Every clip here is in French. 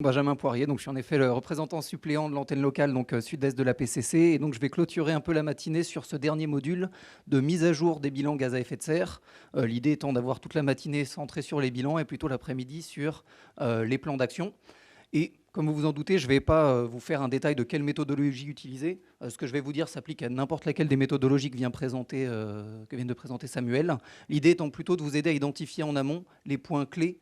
Benjamin Poirier, donc je suis en effet le représentant suppléant de l'antenne locale, donc sud-est de la PCC, et donc je vais clôturer un peu la matinée sur ce dernier module de mise à jour des bilans gaz à effet de serre. L'idée étant d'avoir toute la matinée centrée sur les bilans et plutôt l'après-midi sur les plans d'action. Et comme vous vous en doutez, je ne vais pas vous faire un détail de quelle méthodologie utiliser. Ce que je vais vous dire s'applique à n'importe laquelle des méthodologies que vient de présenter Samuel. L'idée étant plutôt de vous aider à identifier en amont les points clés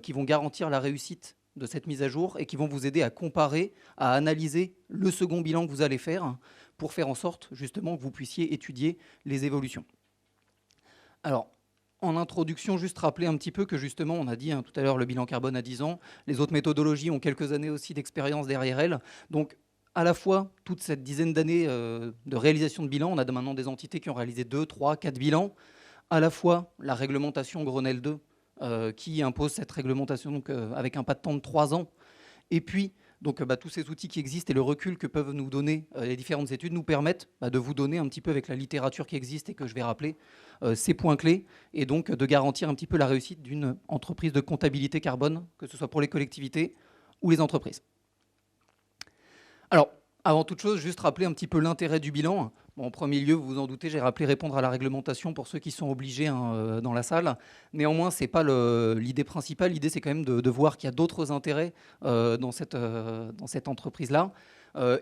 qui vont garantir la réussite de cette mise à jour et qui vont vous aider à comparer, à analyser le second bilan que vous allez faire pour faire en sorte justement que vous puissiez étudier les évolutions. Alors, en introduction, juste rappeler un petit peu que justement, on a dit tout à l'heure le bilan carbone à 10 ans, les autres méthodologies ont quelques années aussi d'expérience derrière elles. Donc, à la fois, toute cette dizaine d'années de réalisation de bilan, on a maintenant des entités qui ont réalisé 2, 3, 4 bilans, à la fois la réglementation Grenelle 2 qui impose cette réglementation donc, avec un pas de temps de 3 ans. Et puis, donc, tous ces outils qui existent et le recul que peuvent nous donner les différentes études nous permettent de vous donner un petit peu avec la littérature qui existe et que je vais rappeler ces points clés et donc de garantir un petit peu la réussite d'une entreprise de comptabilité carbone, que ce soit pour les collectivités ou les entreprises. Alors, avant toute chose, juste rappeler un petit peu l'intérêt du bilan. Bon, en premier lieu, vous vous en doutez, j'ai rappelé répondre à la réglementation pour ceux qui sont obligés dans la salle. Néanmoins, ce n'est pas l'idée principale. L'idée, c'est quand même de voir qu'il y a d'autres intérêts dans cette entreprise-là.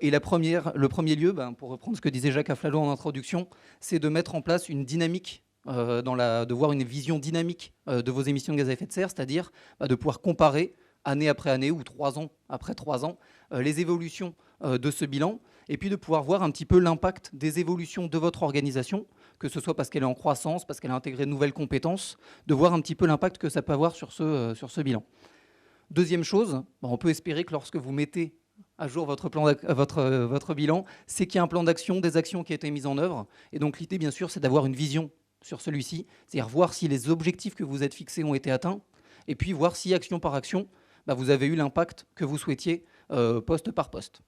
Et le premier lieu, pour reprendre ce que disait Jacques Aflalo en introduction, c'est de mettre en place une dynamique, de voir une vision dynamique de vos émissions de gaz à effet de serre, c'est-à-dire de pouvoir comparer année après année ou 3 ans après 3 ans les évolutions de ce bilan, et puis de pouvoir voir un petit peu l'impact des évolutions de votre organisation, que ce soit parce qu'elle est en croissance, parce qu'elle a intégré de nouvelles compétences, de voir un petit peu l'impact que ça peut avoir sur ce bilan. Deuxième chose, on peut espérer que lorsque vous mettez à jour votre bilan, c'est qu'il y a un plan d'action, des actions qui ont été mises en œuvre. Et donc l'idée, bien sûr, c'est d'avoir une vision sur celui-ci, c'est-à-dire voir si les objectifs que vous êtes fixés ont été atteints, et puis voir si, action par action, vous avez eu l'impact que vous souhaitiez poste par poste.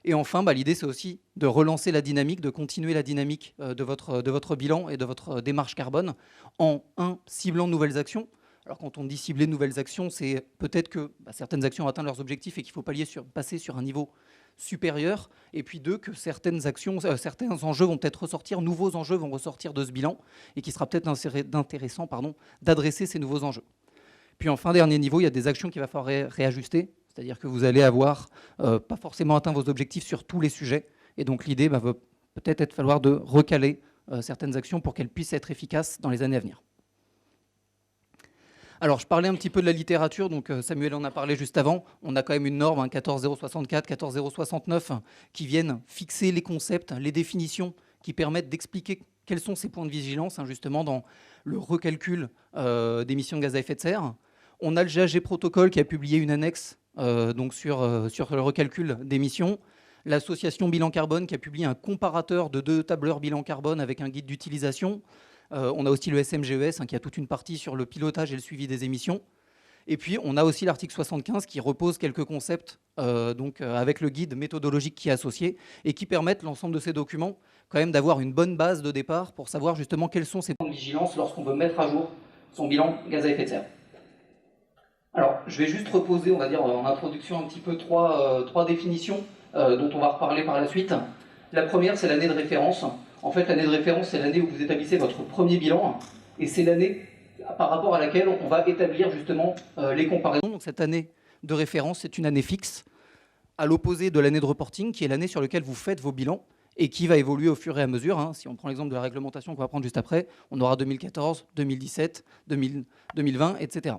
Et enfin, l'idée, c'est aussi de relancer la dynamique, de continuer la dynamique de votre bilan et de votre démarche carbone en ciblant de nouvelles actions. Alors quand on dit cibler de nouvelles actions, c'est peut-être que certaines actions ont atteint leurs objectifs et qu'il faut passer sur un niveau supérieur. Et puis deux, que certains enjeux vont peut-être ressortir, nouveaux enjeux vont ressortir de ce bilan et qu'il sera peut-être intéressant d'adresser ces nouveaux enjeux. Puis enfin, dernier niveau, il y a des actions qu'il va falloir réajuster. C'est-à-dire que vous allez avoir pas forcément atteint vos objectifs sur tous les sujets. Et donc l'idée va peut-être falloir de recaler certaines actions pour qu'elles puissent être efficaces dans les années à venir. Alors, je parlais un petit peu de la littérature, donc Samuel en a parlé juste avant. On a quand même une norme, 14064, 14069, qui viennent fixer les concepts, les définitions, qui permettent d'expliquer quels sont ces points de vigilance, justement, dans le recalcul d'émissions de gaz à effet de serre. On a le GHG Protocol qui a publié une annexe donc sur le recalcul d'émissions. L'association Bilan Carbone qui a publié un comparateur de 2 tableurs bilan carbone avec un guide d'utilisation. On a aussi le SMGES qui a toute une partie sur le pilotage et le suivi des émissions. Et puis, on a aussi l'article 75 qui repose quelques concepts avec le guide méthodologique qui est associé et qui permettent l'ensemble de ces documents quand même d'avoir une bonne base de départ pour savoir justement quels sont ces points de vigilance lorsqu'on veut mettre à jour son bilan gaz à effet de serre. Alors, je vais juste reposer, on va dire, en introduction un petit peu trois définitions dont on va reparler par la suite. La première, c'est l'année de référence. En fait, l'année de référence, c'est l'année où vous établissez votre premier bilan, et c'est l'année par rapport à laquelle on va établir justement les comparaisons. Donc cette année de référence, c'est une année fixe, à l'opposé de l'année de reporting, qui est l'année sur laquelle vous faites vos bilans, et qui va évoluer au fur et à mesure. Si on prend l'exemple de la réglementation qu'on va prendre juste après, on aura 2014, 2017, 2020, etc.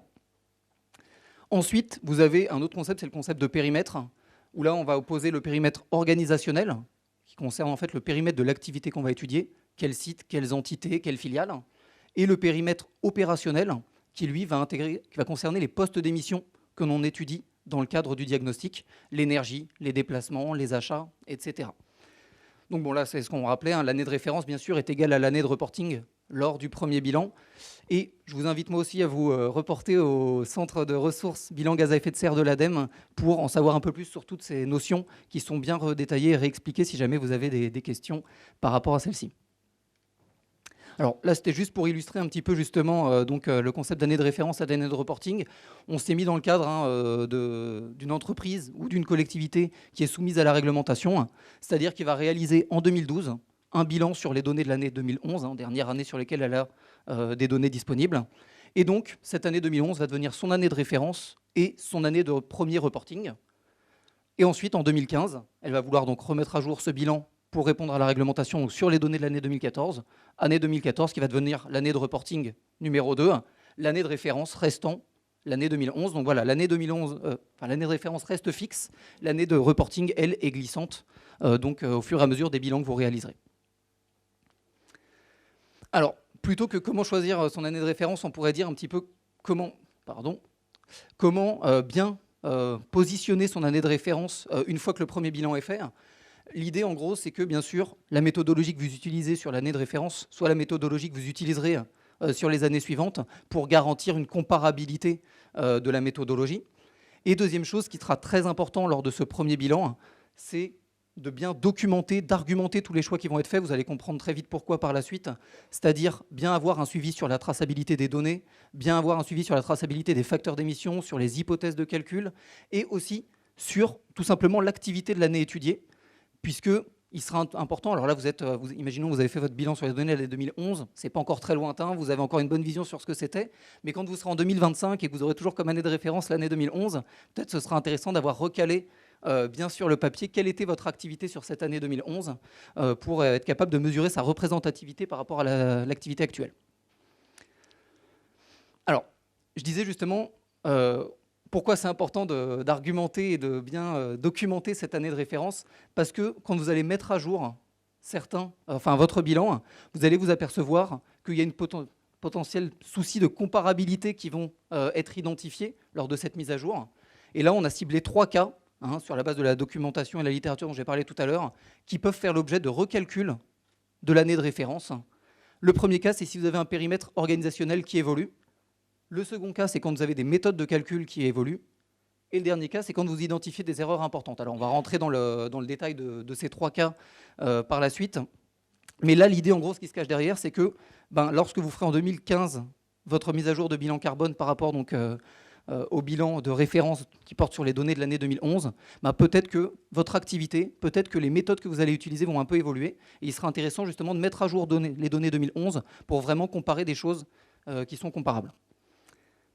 Ensuite, vous avez un autre concept, c'est le concept de périmètre, où là, on va opposer le périmètre organisationnel, qui concerne en fait le périmètre de l'activité qu'on va étudier, quel site, quelles entités, quelles filiales, et le périmètre opérationnel, qui lui va concerner les postes d'émission que l'on étudie dans le cadre du diagnostic, l'énergie, les déplacements, les achats, etc. Donc bon, là, c'est ce qu'on rappelait, l'année de référence, bien sûr, est égale à l'année de reporting lors du premier bilan. Et je vous invite moi aussi à vous reporter au centre de ressources bilan gaz à effet de serre de l'ADEME pour en savoir un peu plus sur toutes ces notions qui sont bien redétaillées et réexpliquées si jamais vous avez des questions par rapport à celles-ci. Alors là, c'était juste pour illustrer un petit peu justement le concept d'année de référence à d'année de reporting. On s'est mis dans le cadre d'une entreprise ou d'une collectivité qui est soumise à la réglementation, c'est-à-dire qui va réaliser en 2012 un bilan sur les données de l'année 2011, dernière année sur laquelle elle a des données disponibles. Et donc, cette année 2011 va devenir son année de référence et son année de premier reporting. Et ensuite, en 2015, elle va vouloir donc remettre à jour ce bilan pour répondre à la réglementation sur les données de l'année 2014. Année 2014 qui va devenir l'année de reporting numéro 2, l'année de référence restant l'année 2011. Donc voilà, l'année 2011, l'année de référence reste fixe, l'année de reporting, elle, est glissante, au fur et à mesure des bilans que vous réaliserez. Alors, plutôt que comment choisir son année de référence, on pourrait dire un petit peu comment bien positionner son année de référence une fois que le premier bilan est fait. L'idée, en gros, c'est que, bien sûr, la méthodologie que vous utilisez sur l'année de référence soit la méthodologie que vous utiliserez sur les années suivantes pour garantir une comparabilité de la méthodologie. Et deuxième chose qui sera très important lors de ce premier bilan, c'est de bien documenter, d'argumenter tous les choix qui vont être faits. Vous allez comprendre très vite pourquoi par la suite. C'est-à-dire bien avoir un suivi sur la traçabilité des données, bien avoir un suivi sur la traçabilité des facteurs d'émission, sur les hypothèses de calcul, et aussi sur tout simplement l'activité de l'année étudiée, puisque il sera important, alors là, imaginons que vous avez fait votre bilan sur les données de l'année 2011, c'est pas encore très lointain, vous avez encore une bonne vision sur ce que c'était, mais quand vous serez en 2025 et que vous aurez toujours comme année de référence l'année 2011, peut-être ce sera intéressant d'avoir recalé bien sur le papier quelle était votre activité sur cette année 2011 pour être capable de mesurer sa représentativité par rapport à l'activité actuelle. Alors, je disais justement pourquoi c'est important d'argumenter et de bien documenter cette année de référence, parce que quand vous allez mettre à jour votre bilan, vous allez vous apercevoir qu'il y a une potentiel souci de comparabilité qui vont être identifiés lors de cette mise à jour. Et là, on a ciblé 3 cas, sur la base de la documentation et la littérature dont j'ai parlé tout à l'heure, qui peuvent faire l'objet de recalcul de l'année de référence. Le premier cas, c'est si vous avez un périmètre organisationnel qui évolue. Le second cas, c'est quand vous avez des méthodes de calcul qui évoluent. Et le dernier cas, c'est quand vous identifiez des erreurs importantes. Alors, on va rentrer dans le détail de ces 3 cas par la suite. Mais là, l'idée, en gros, ce qui se cache derrière, c'est que lorsque vous ferez en 2015 votre mise à jour de bilan carbone par rapport au bilan de référence qui porte sur les données de l'année 2011, peut-être que votre activité, peut-être que les méthodes que vous allez utiliser vont un peu évoluer. Et il sera intéressant justement de mettre à jour les données 2011 pour vraiment comparer des choses qui sont comparables.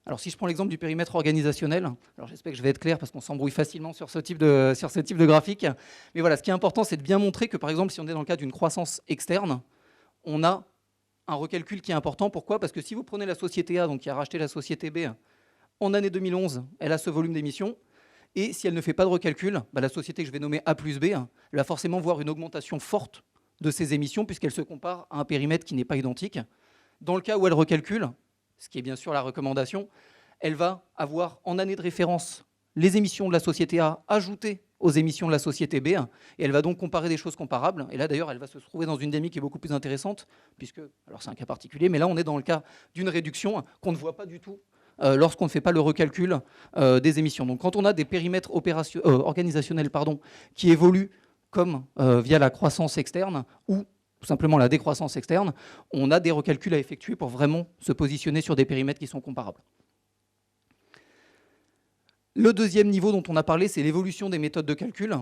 Alors si je prends l'exemple du périmètre organisationnel, alors j'espère que je vais être clair parce qu'on s'embrouille facilement sur ce type de graphique, mais voilà, ce qui est important, c'est de bien montrer que par exemple, si on est dans le cas d'une croissance externe, on a un recalcul qui est important. Pourquoi ? Parce que si vous prenez la société A, donc qui a racheté la société B, en année 2011, elle a ce volume d'émissions, et si elle ne fait pas de recalcul, la société que je vais nommer A plus B, elle va forcément voir une augmentation forte de ses émissions puisqu'elle se compare à un périmètre qui n'est pas identique. Dans le cas où elle recalcule, ce qui est bien sûr la recommandation, elle va avoir en année de référence les émissions de la société A ajoutées aux émissions de la société B, et elle va donc comparer des choses comparables. Et là, d'ailleurs, elle va se trouver dans une dynamique qui est beaucoup plus intéressante, puisque, alors c'est un cas particulier, mais là, on est dans le cas d'une réduction qu'on ne voit pas du tout lorsqu'on ne fait pas le recalcul des émissions. Donc, quand on a des périmètres organisationnels qui évoluent comme via la croissance externe ou tout simplement la décroissance externe, on a des recalculs à effectuer pour vraiment se positionner sur des périmètres qui sont comparables. Le deuxième niveau dont on a parlé, c'est l'évolution des méthodes de calcul.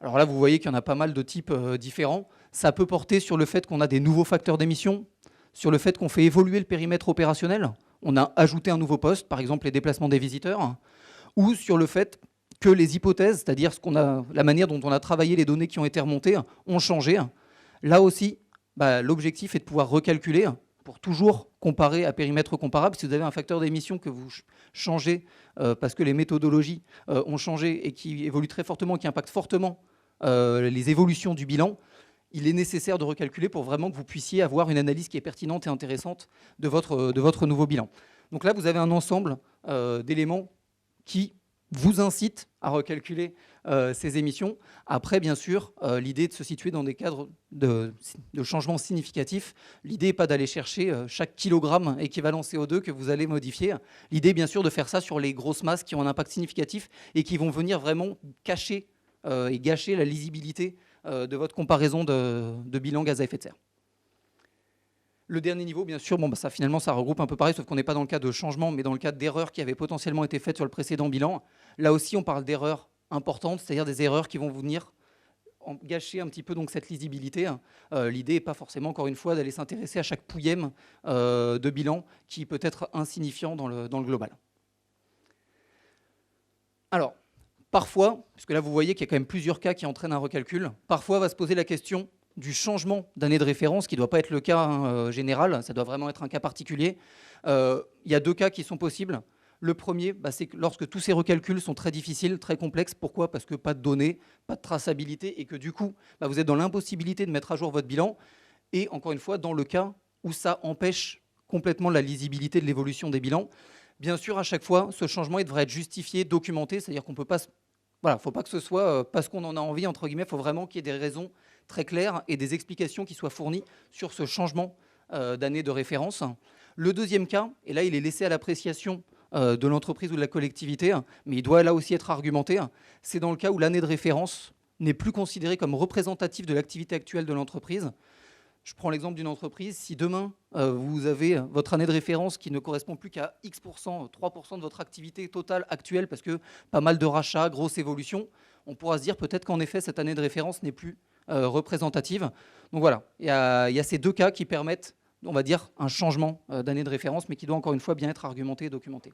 Alors là, vous voyez qu'il y en a pas mal de types différents. Ça peut porter sur le fait qu'on a des nouveaux facteurs d'émission, sur le fait qu'on fait évoluer le périmètre opérationnel. On a ajouté un nouveau poste, par exemple les déplacements des visiteurs, ou sur le fait que les hypothèses, c'est-à-dire la manière dont on a travaillé les données qui ont été remontées, ont changé. Là aussi, l'objectif est de pouvoir recalculer pour toujours comparer à périmètre comparable. Si vous avez un facteur d'émission que vous changez parce que les méthodologies ont changé et qui évoluent très fortement, qui impactent fortement les évolutions du bilan, il est nécessaire de recalculer pour vraiment que vous puissiez avoir une analyse qui est pertinente et intéressante de votre nouveau bilan. Donc là, vous avez un ensemble d'éléments qui vous incite à recalculer ces émissions. Après, bien sûr, l'idée est de se situer dans des cadres de changements significatifs. L'idée n'est pas d'aller chercher chaque kilogramme équivalent CO2 que vous allez modifier. L'idée est bien sûr de faire ça sur les grosses masses qui ont un impact significatif et qui vont venir vraiment cacher et gâcher la lisibilité de votre comparaison de bilan gaz à effet de serre. Le dernier niveau, bien sûr, bon, bah, ça, finalement, ça regroupe un peu pareil, sauf qu'on n'est pas dans le cas de changement, mais dans le cas d'erreurs qui avaient potentiellement été faites sur le précédent bilan. Là aussi, on parle d'erreurs importantes, c'est-à-dire des erreurs qui vont vous venir gâcher un petit peu donc cette lisibilité. L'idée n'est pas forcément, encore une fois, d'aller s'intéresser à chaque pouillème de bilan qui peut être insignifiant dans le global. Alors, parfois, puisque là vous voyez qu'il y a quand même plusieurs cas qui entraînent un recalcul, parfois va se poser la question du changement d'année de référence, qui ne doit pas être le cas général, ça doit vraiment être un cas particulier. Il y a 2 cas qui sont possibles. Le premier, c'est que lorsque tous ces recalculs sont très difficiles, très complexes. Pourquoi? Parce que pas de données, pas de traçabilité, et que du coup, vous êtes dans l'impossibilité de mettre à jour votre bilan. Et encore une fois, dans le cas où ça empêche complètement la lisibilité de l'évolution des bilans, bien sûr, à chaque fois, ce changement il devrait être justifié, documenté, c'est-à-dire qu'on ne peut pas... Voilà, il ne faut pas que ce soit parce qu'on en a envie, entre guillemets, il faut vraiment qu'il y ait des raisons très claires et des explications qui soient fournies sur ce changement d'année de référence. Le deuxième cas, et là il est laissé à l'appréciation de l'entreprise ou de la collectivité, mais il doit là aussi être argumenté, c'est dans le cas où l'année de référence n'est plus considérée comme représentative de l'activité actuelle de l'entreprise. Je prends l'exemple d'une entreprise. Si demain, vous avez votre année de référence qui ne correspond plus qu'à X%, 3% de votre activité totale actuelle, parce que pas mal de rachats, grosse évolution, on pourra se dire peut-être qu'en effet, cette année de référence n'est plus représentative. Donc voilà, il y a ces 2 cas qui permettent, on va dire, un changement d'année de référence, mais qui doit encore une fois bien être argumenté et documenté.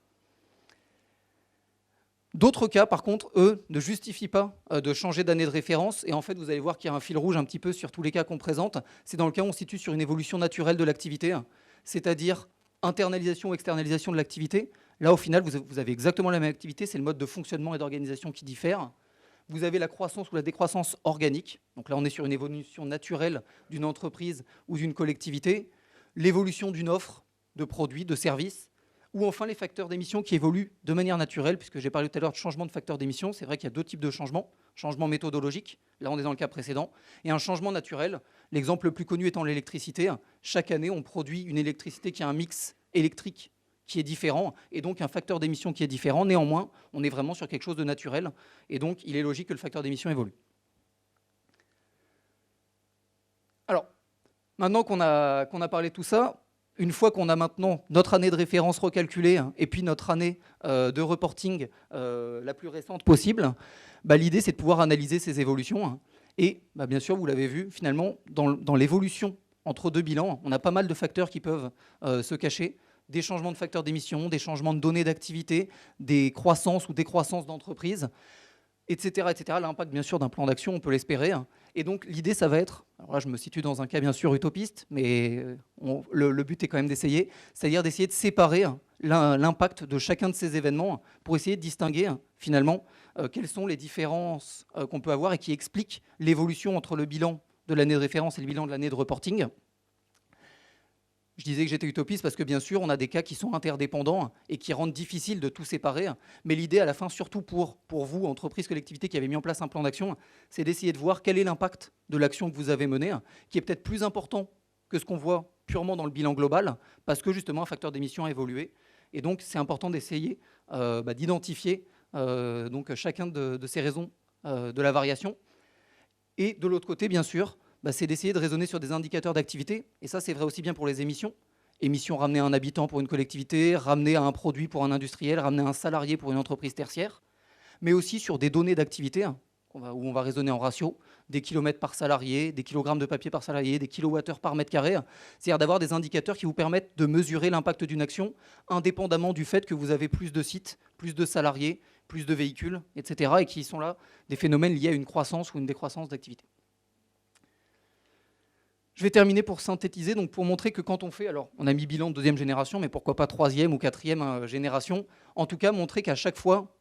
D'autres cas, par contre, eux, ne justifient pas de changer d'année de référence. Et en fait, vous allez voir qu'il y a un fil rouge un petit peu sur tous les cas qu'on présente. C'est dans le cas où on se situe sur une évolution naturelle de l'activité, c'est-à-dire internalisation ou externalisation de l'activité. Là, au final, vous avez exactement la même activité. C'est le mode de fonctionnement et d'organisation qui diffère. Vous avez la croissance ou la décroissance organique. Donc là, on est sur une évolution naturelle d'une entreprise ou d'une collectivité. L'évolution d'une offre de produits, de services. Ou enfin les facteurs d'émission qui évoluent de manière naturelle, puisque j'ai parlé tout à l'heure de changement de facteurs d'émission. C'est vrai qu'il y a 2 types de changements. Changement méthodologique, là on est dans le cas précédent, et un changement naturel. L'exemple le plus connu étant l'électricité. Chaque année, on produit une électricité qui a un mix électrique qui est différent, et donc un facteur d'émission qui est différent. Néanmoins, on est vraiment sur quelque chose de naturel, et donc il est logique que le facteur d'émission évolue. Alors, maintenant qu'on a parlé de tout ça, une fois qu'on a maintenant notre année de référence recalculée et puis notre année de reporting la plus récente possible, l'idée c'est de pouvoir analyser ces évolutions. Et bien sûr, vous l'avez vu, finalement, dans l'évolution entre 2 bilans, on a pas mal de facteurs qui peuvent se cacher. Des changements de facteurs d'émission, des changements de données d'activité, des croissances ou décroissances d'entreprises, etc., etc. L'impact, bien sûr, d'un plan d'action, on peut l'espérer. Et donc, l'idée, ça va être, alors là, je me situe dans un cas, bien sûr, utopiste, mais le but est quand même d'essayer, c'est-à-dire d'essayer de séparer l'impact de chacun de ces événements pour essayer de distinguer, finalement, quelles sont les différences qu'on peut avoir et qui expliquent l'évolution entre le bilan de l'année de référence et le bilan de l'année de reporting. Je disais que j'étais utopiste parce que bien sûr, on a des cas qui sont interdépendants et qui rendent difficile de tout séparer. Mais l'idée à la fin, surtout pour vous, entreprise, collectivité qui avez mis en place un plan d'action, c'est d'essayer de voir quel est l'impact de l'action que vous avez menée, qui est peut-être plus important que ce qu'on voit purement dans le bilan global, parce que justement un facteur d'émission a évolué. Et donc c'est important d'essayer d'identifier donc chacun de ces raisons de la variation. Et de l'autre côté, bien sûr, c'est d'essayer de raisonner sur des indicateurs d'activité. Et ça, c'est vrai aussi bien pour les émissions. Émissions ramenées à un habitant pour une collectivité, ramenées à un produit pour un industriel, ramenées à un salarié pour une entreprise tertiaire. Mais aussi sur des données d'activité, où on va raisonner en ratio, des kilomètres par salarié, des kilogrammes de papier par salarié, des kilowattheures par mètre carré. C'est-à-dire d'avoir des indicateurs qui vous permettent de mesurer l'impact d'une action, indépendamment du fait que vous avez plus de sites, plus de salariés, plus de véhicules, etc. Et qui sont là des phénomènes liés à une croissance ou une décroissance d'activité. Je vais terminer pour synthétiser, donc pour montrer que quand on fait, alors on a mis bilan de 2e génération, mais pourquoi pas 3e ou 4e génération, en tout cas montrer qu'à chaque fois,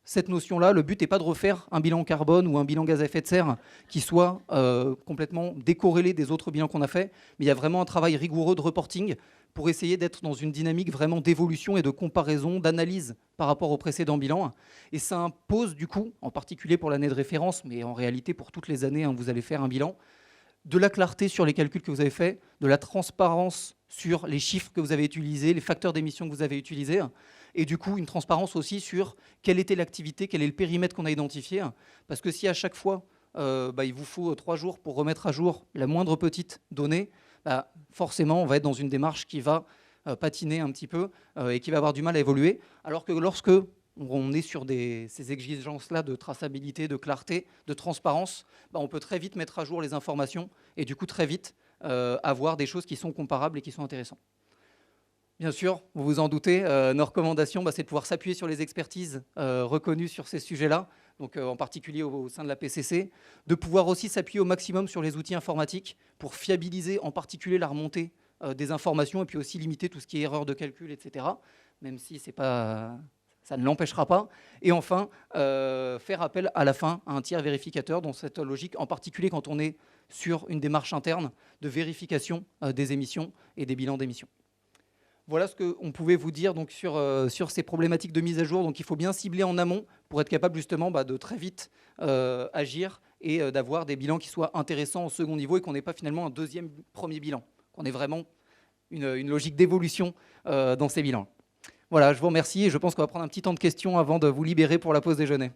cette notion-là, le but n'est pas de refaire un bilan carbone ou un bilan gaz à effet de serre qui soit complètement décorrélé des autres bilans qu'on a fait, mais il y a vraiment un travail rigoureux de reporting pour essayer d'être dans une dynamique vraiment d'évolution et de comparaison, d'analyse par rapport au précédent bilan. Et ça impose du coup, en particulier pour l'année de référence, mais en réalité pour toutes les années, vous allez faire un bilan, de la clarté sur les calculs que vous avez faits, de la transparence sur les chiffres que vous avez utilisés, les facteurs d'émission que vous avez utilisés, et du coup une transparence aussi sur quelle était l'activité, quel est le périmètre qu'on a identifié. Parce que si à chaque fois, il vous faut 3 jours pour remettre à jour la moindre petite donnée, bah, forcément, on va être dans une démarche qui va patiner un petit peu et qui va avoir du mal à évoluer. Alors que lorsque on est sur ces exigences-là de traçabilité, de clarté, de transparence, bah, on peut très vite mettre à jour les informations et du coup très vite avoir des choses qui sont comparables et qui sont intéressantes. Bien sûr, vous vous en doutez, nos recommandations, bah, c'est de pouvoir s'appuyer sur les expertises reconnues sur ces sujets-là, donc en particulier au sein de la PCC, de pouvoir aussi s'appuyer au maximum sur les outils informatiques pour fiabiliser en particulier la remontée des informations et puis aussi limiter tout ce qui est erreur de calcul, etc., même si c'est pas, ça ne l'empêchera pas. Et enfin, faire appel à la fin à un tiers vérificateur dans cette logique, en particulier quand on est sur une démarche interne de vérification des émissions et des bilans d'émissions. Voilà ce qu'on pouvait vous dire donc, sur ces problématiques de mise à jour. Donc, il faut bien cibler en amont pour être capable justement de très vite agir et d'avoir des bilans qui soient intéressants au second niveau et qu'on n'ait pas finalement un deuxième, premier bilan, qu'on ait vraiment une logique d'évolution dans ces bilans. Voilà, je vous remercie et je pense qu'on va prendre un petit temps de questions avant de vous libérer pour la pause déjeuner.